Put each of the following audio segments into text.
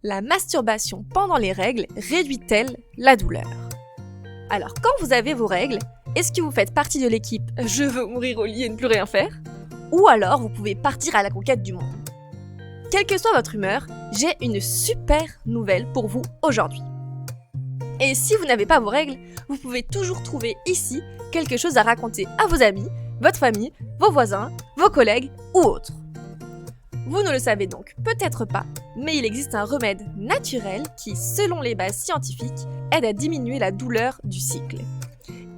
La masturbation pendant les règles réduit-elle la douleur? Alors, quand vous avez vos règles, est-ce que vous faites partie de l'équipe « je veux mourir au lit et ne plus rien faire » ou alors vous pouvez partir à la conquête du monde? Quelle que soit votre humeur, j'ai une super nouvelle pour vous aujourd'hui. Et si vous n'avez pas vos règles, vous pouvez toujours trouver ici quelque chose à raconter à vos amis, votre famille, vos voisins, vos collègues ou autres. Vous ne le savez donc peut-être pas, mais il existe un remède naturel qui, selon les bases scientifiques, aide à diminuer la douleur du cycle.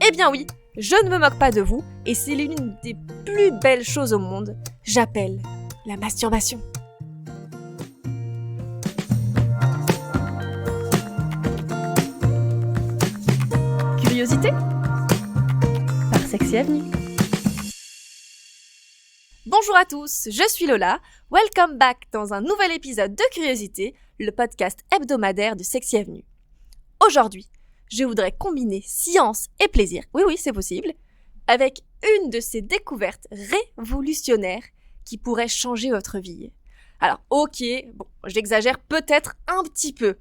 Eh bien oui, je ne me moque pas de vous, et c'est l'une des plus belles choses au monde. J'appelle la masturbation. Curiosité par Sexy Avenue. Bonjour à tous, je suis Lola, welcome back dans un nouvel épisode de Curiosité, le podcast hebdomadaire de Sexy Avenue. Aujourd'hui, je voudrais combiner science et plaisir, oui c'est possible, avec une de ces découvertes révolutionnaires qui pourraient changer votre vie. Alors ok, j'exagère peut-être un petit peu,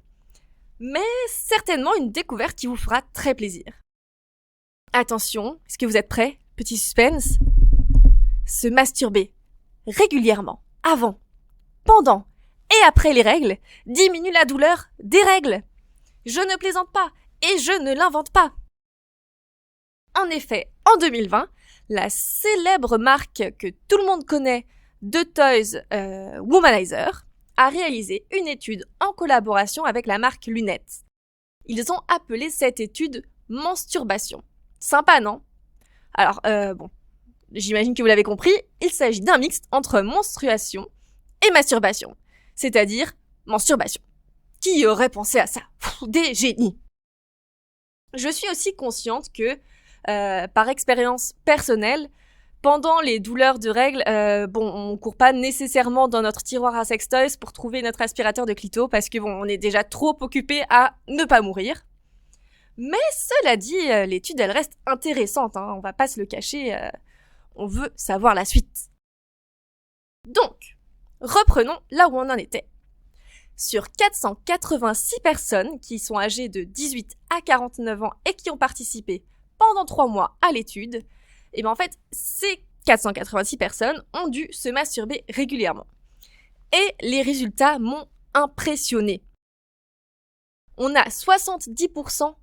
mais certainement une découverte qui vous fera très plaisir. Attention, est-ce que vous êtes prêts? Petit suspense. Se masturber régulièrement, avant, pendant et après les règles, diminue la douleur des règles. Je ne plaisante pas et je ne l'invente pas. En effet, en 2020, la célèbre marque que tout le monde connaît de Toys Womanizer a réalisé une étude en collaboration avec la marque Lunette. Ils ont appelé cette étude « Mensturbation ». Sympa, non? Alors, j'imagine que vous l'avez compris, il s'agit d'un mixte entre menstruation et masturbation, c'est-à-dire mensturbation. Qui aurait pensé à ça? Des génies! Je suis aussi consciente que, par expérience personnelle, pendant les douleurs de règles, on court pas nécessairement dans notre tiroir à sextoys pour trouver notre aspirateur de clito parce que on est déjà trop occupé à ne pas mourir. Mais cela dit, l'étude elle reste intéressante, on va pas se le cacher, on veut savoir la suite. Donc, reprenons là où on en était. Sur 486 personnes qui sont âgées de 18 à 49 ans et qui ont participé pendant 3 mois à l'étude, ces 486 personnes ont dû se masturber régulièrement. Et les résultats m'ont impressionné. On a 70%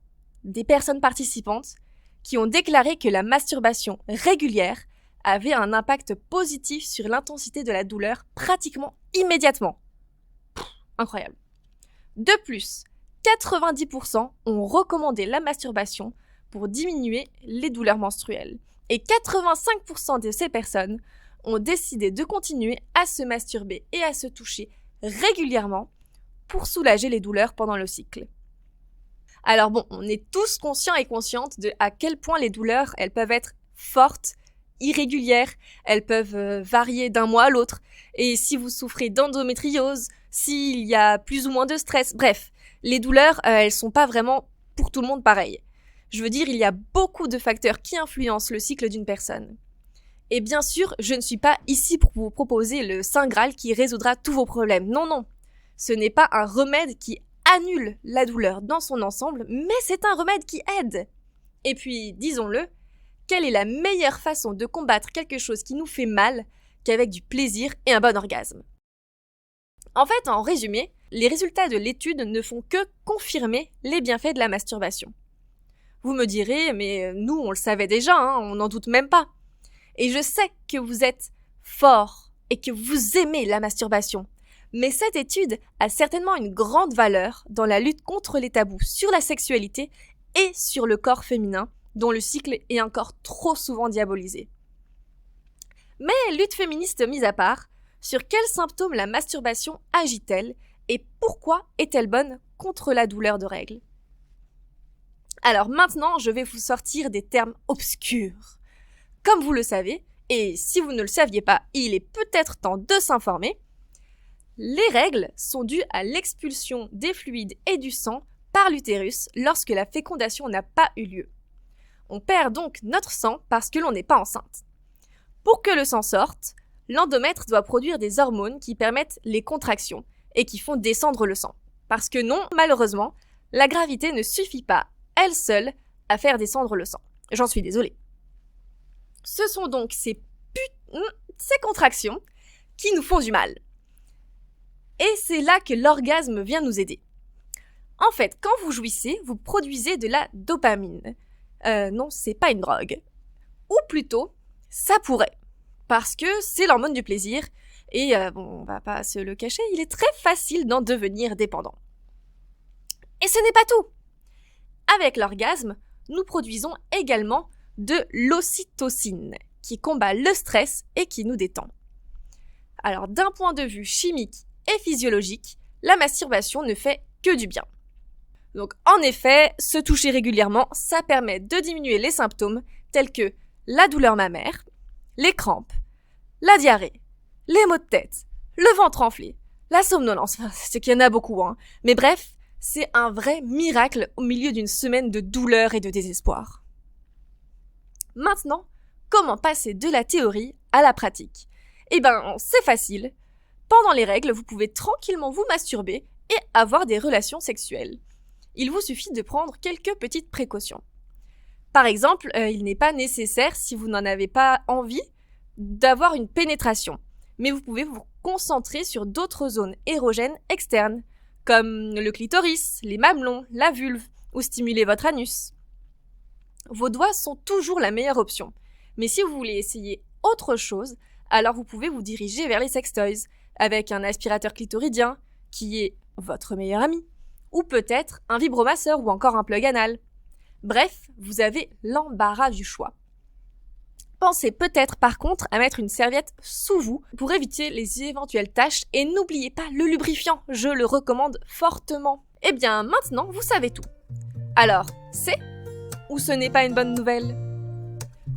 des personnes participantes qui ont déclaré que la masturbation régulière avait un impact positif sur l'intensité de la douleur pratiquement immédiatement. Incroyable. De plus, 90% ont recommandé la masturbation pour diminuer les douleurs menstruelles. Et 85% de ces personnes ont décidé de continuer à se masturber et à se toucher régulièrement pour soulager les douleurs pendant le cycle. Alors on est tous conscients et conscientes de à quel point les douleurs, elles peuvent être fortes, irrégulières, elles peuvent varier d'un mois à l'autre. Et si vous souffrez d'endométriose, s'il y a plus ou moins de stress, bref, les douleurs, elles sont pas vraiment pour tout le monde pareilles. Je veux dire, il y a beaucoup de facteurs qui influencent le cycle d'une personne. Et bien sûr, je ne suis pas ici pour vous proposer le Saint Graal qui résoudra tous vos problèmes. Non. Ce n'est pas un remède qui annule la douleur dans son ensemble, mais c'est un remède qui aide. Et puis, disons-le, quelle est la meilleure façon de combattre quelque chose qui nous fait mal qu'avec du plaisir et un bon orgasme? En fait, en résumé, les résultats de l'étude ne font que confirmer les bienfaits de la masturbation. Vous me direz, mais nous, on le savait déjà, on n'en doute même pas. Et je sais que vous êtes fort et que vous aimez la masturbation. Mais cette étude a certainement une grande valeur dans la lutte contre les tabous sur la sexualité et sur le corps féminin, dont le cycle est encore trop souvent diabolisé. Mais lutte féministe mise à part, sur quels symptômes la masturbation agit-elle et pourquoi est-elle bonne contre la douleur de règles? Alors maintenant, je vais vous sortir des termes obscurs. Comme vous le savez, et si vous ne le saviez pas, il est peut-être temps de s'informer, les règles sont dues à l'expulsion des fluides et du sang par l'utérus lorsque la fécondation n'a pas eu lieu. On perd donc notre sang parce que l'on n'est pas enceinte. Pour que le sang sorte, l'endomètre doit produire des hormones qui permettent les contractions et qui font descendre le sang. Parce que non, malheureusement, la gravité ne suffit pas, elle seule, à faire descendre le sang. J'en suis désolée. Ce sont donc ces contractions qui nous font du mal. Et c'est là que l'orgasme vient nous aider. En fait, quand vous jouissez, vous produisez de la dopamine. Non, c'est pas une drogue. Ou plutôt, ça pourrait. Parce que c'est l'hormone du plaisir. Et on va pas se le cacher, il est très facile d'en devenir dépendant. Et ce n'est pas tout. Avec l'orgasme, nous produisons également de l'ocytocine, qui combat le stress et qui nous détend. Alors, d'un point de vue chimique et physiologique, la masturbation ne fait que du bien. Donc, en effet, se toucher régulièrement, ça permet de diminuer les symptômes tels que la douleur mammaire, les crampes, la diarrhée, les maux de tête, le ventre enflé, la somnolence, c'est qu'il y en a beaucoup, hein. Mais bref, c'est un vrai miracle au milieu d'une semaine de douleur et de désespoir. Maintenant, comment passer de la théorie à la pratique ? Eh ben, c'est facile. Pendant les règles, vous pouvez tranquillement vous masturber et avoir des relations sexuelles. Il vous suffit de prendre quelques petites précautions. Par exemple, il n'est pas nécessaire, si vous n'en avez pas envie, d'avoir une pénétration. Mais vous pouvez vous concentrer sur d'autres zones érogènes externes, comme le clitoris, les mamelons, la vulve, ou stimuler votre anus. Vos doigts sont toujours la meilleure option. Mais si vous voulez essayer autre chose, alors vous pouvez vous diriger vers les sextoys, avec un aspirateur clitoridien, qui est votre meilleur ami, ou peut-être un vibromasseur ou encore un plug anal. Bref, vous avez l'embarras du choix. Pensez peut-être par contre à mettre une serviette sous vous pour éviter les éventuelles taches et n'oubliez pas le lubrifiant, je le recommande fortement. Eh bien maintenant vous savez tout. Alors, c'est ou ce n'est pas une bonne nouvelle ?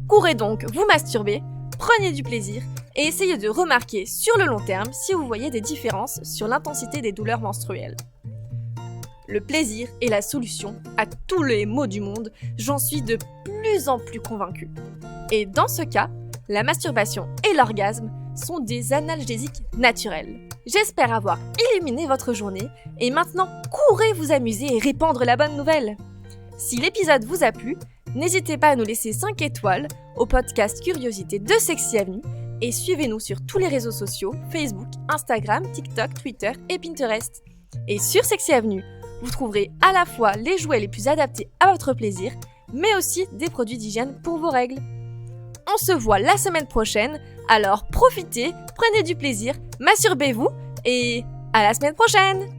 Courez donc vous masturber, prenez du plaisir et essayez de remarquer sur le long terme si vous voyez des différences sur l'intensité des douleurs menstruelles. Le plaisir est la solution à tous les maux du monde, j'en suis de plus en plus convaincue. Et dans ce cas, la masturbation et l'orgasme sont des analgésiques naturels. J'espère avoir illuminé votre journée et maintenant courez vous amuser et répandre la bonne nouvelle. Si l'épisode vous a plu, n'hésitez pas à nous laisser 5 étoiles au podcast Curiosité de Sexy Avenue et suivez-nous sur tous les réseaux sociaux, Facebook, Instagram, TikTok, Twitter et Pinterest. Et sur Sexy Avenue, vous trouverez à la fois les jouets les plus adaptés à votre plaisir, mais aussi des produits d'hygiène pour vos règles. On se voit la semaine prochaine, alors profitez, prenez du plaisir, masturbez-vous et à la semaine prochaine!